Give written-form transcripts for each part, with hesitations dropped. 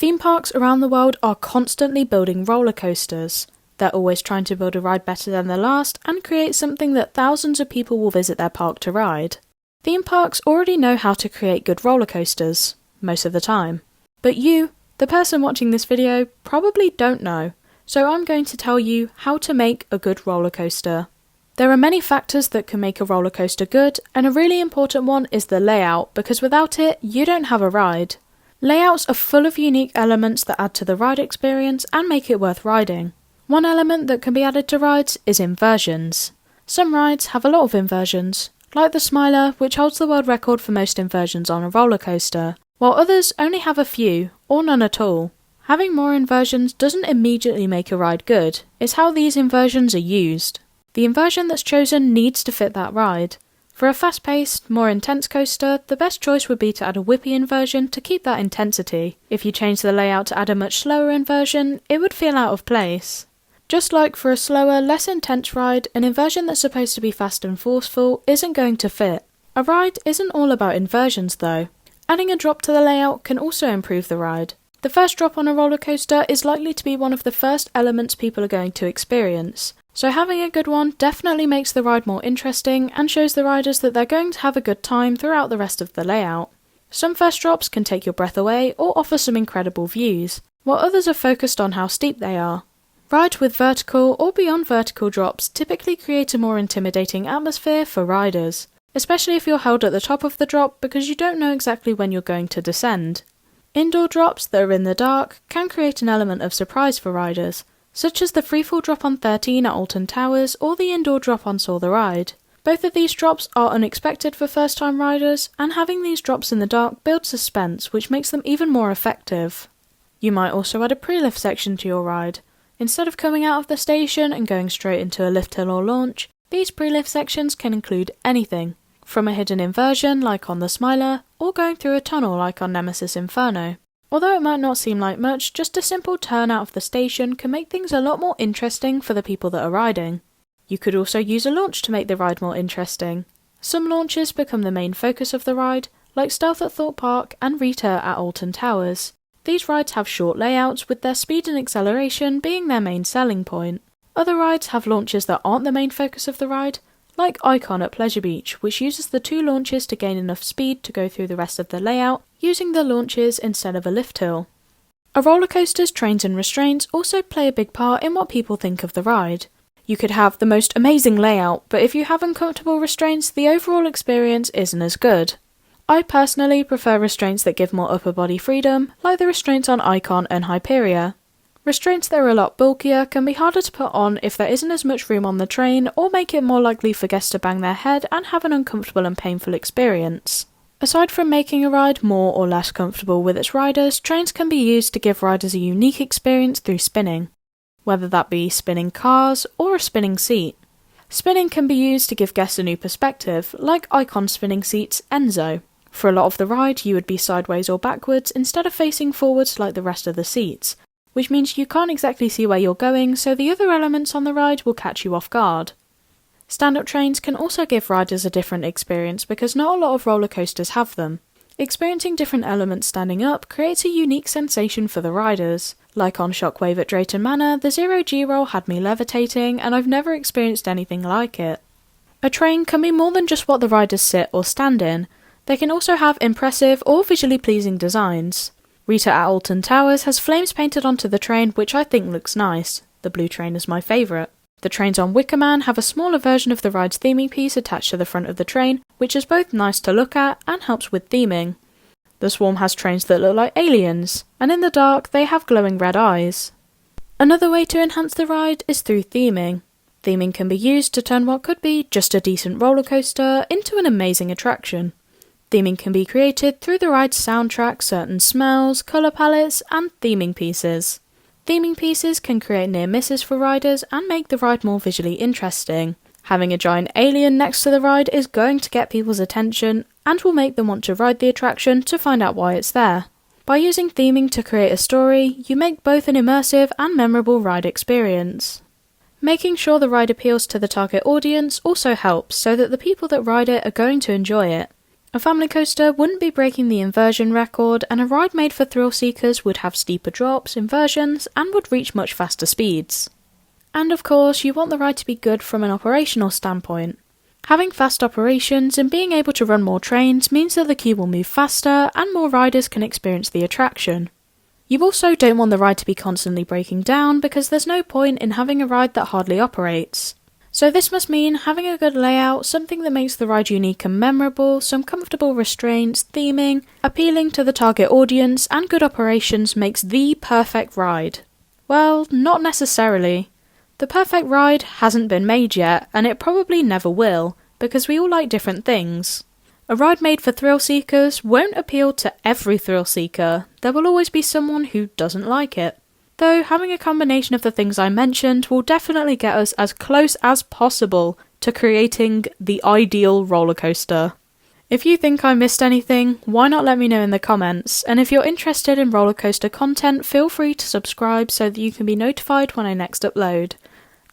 Theme parks around the world are constantly building roller coasters. They're always trying to build a ride better than the last and create something that thousands of people will visit their park to ride. Theme parks already know how to create good roller coasters, most of the time. But you, the person watching this video, probably don't know, so I'm going to tell you how to make a good roller coaster. There are many factors that can make a roller coaster good, and a really important one is the layout, because without it, you don't have a ride. Layouts are full of unique elements that add to the ride experience and make it worth riding. One element that can be added to rides is inversions. Some rides have a lot of inversions, like the Smiler, which holds the world record for most inversions on a roller coaster, while others only have a few, or none at all. Having more inversions doesn't immediately make a ride good, it's how these inversions are used. The inversion that's chosen needs to fit that ride. For a fast-paced, more intense coaster, the best choice would be to add a whippy inversion to keep that intensity. If you change the layout to add a much slower inversion, it would feel out of place. Just like for a slower, less intense ride, an inversion that's supposed to be fast and forceful isn't going to fit. A ride isn't all about inversions though. Adding a drop to the layout can also improve the ride. The first drop on a roller coaster is likely to be one of the first elements people are going to experience. So having a good one definitely makes the ride more interesting and shows the riders that they're going to have a good time throughout the rest of the layout. Some first drops can take your breath away or offer some incredible views, while others are focused on how steep they are. Rides with vertical or beyond vertical drops typically create a more intimidating atmosphere for riders, especially if you're held at the top of the drop because you don't know exactly when you're going to descend. Indoor drops that are in the dark can create an element of surprise for riders, such as the freefall drop on 13 at Alton Towers or the indoor drop on Soar the Ride. Both of these drops are unexpected for first-time riders, and having these drops in the dark builds suspense, which makes them even more effective. You might also add a pre-lift section to your ride. Instead of coming out of the station and going straight into a lift hill or launch, these pre-lift sections can include anything, from a hidden inversion like on the Smiler, or going through a tunnel like on Nemesis Inferno. Although it might not seem like much, just a simple turn out of the station can make things a lot more interesting for the people that are riding. You could also use a launch to make the ride more interesting. Some launches become the main focus of the ride, like Stealth at Thorpe Park and Rita at Alton Towers. These rides have short layouts, with their speed and acceleration being their main selling point. Other rides have launches that aren't the main focus of the ride, like Icon at Pleasure Beach, which uses the two launches to gain enough speed to go through the rest of the layout, using the launches instead of a lift hill. A roller coaster's trains and restraints also play a big part in what people think of the ride. You could have the most amazing layout, but if you have uncomfortable restraints, the overall experience isn't as good. I personally prefer restraints that give more upper body freedom, like the restraints on Icon and Hyperia. Restraints that are a lot bulkier can be harder to put on if there isn't as much room on the train, or make it more likely for guests to bang their head and have an uncomfortable and painful experience. Aside from making a ride more or less comfortable with its riders, trains can be used to give riders a unique experience through spinning, whether that be spinning cars or a spinning seat. Spinning can be used to give guests a new perspective, like Icon spinning seats Enzo. For a lot of the ride, you would be sideways or backwards instead of facing forwards like the rest of the seats, which means you can't exactly see where you're going, so the other elements on the ride will catch you off guard. Stand-up trains can also give riders a different experience because not a lot of roller coasters have them. Experiencing different elements standing up creates a unique sensation for the riders. Like on Shockwave at Drayton Manor, the Zero G roll had me levitating, and I've never experienced anything like it. A train can be more than just what the riders sit or stand in. They can also have impressive or visually pleasing designs. Rita at Alton Towers has flames painted onto the train, which I think looks nice. The blue train is my favourite. The trains on Wicker Man have a smaller version of the ride's theming piece attached to the front of the train, which is both nice to look at and helps with theming. The Swarm has trains that look like aliens, and in the dark they have glowing red eyes. Another way to enhance the ride is through theming. Theming can be used to turn what could be just a decent roller coaster into an amazing attraction. Theming can be created through the ride's soundtrack, certain smells, colour palettes, and theming pieces. Theming pieces can create near misses for riders and make the ride more visually interesting. Having a giant alien next to the ride is going to get people's attention and will make them want to ride the attraction to find out why it's there. By using theming to create a story, you make both an immersive and memorable ride experience. Making sure the ride appeals to the target audience also helps so that the people that ride it are going to enjoy it. A family coaster wouldn't be breaking the inversion record, and a ride made for thrill seekers would have steeper drops, inversions, and would reach much faster speeds. And of course, you want the ride to be good from an operational standpoint. Having fast operations and being able to run more trains means that the queue will move faster and more riders can experience the attraction. You also don't want the ride to be constantly breaking down because there's no point in having a ride that hardly operates. So this must mean having a good layout, something that makes the ride unique and memorable, some comfortable restraints, theming, appealing to the target audience, and good operations makes the perfect ride. Well, not necessarily. The perfect ride hasn't been made yet, and it probably never will, because we all like different things. A ride made for thrill seekers won't appeal to every thrill seeker. There will always be someone who doesn't like it. Though having a combination of the things I mentioned will definitely get us as close as possible to creating the ideal roller coaster. If you think I missed anything, why not let me know in the comments, and if you're interested in roller coaster content, feel free to subscribe so that you can be notified when I next upload.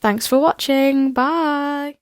Thanks for watching, bye!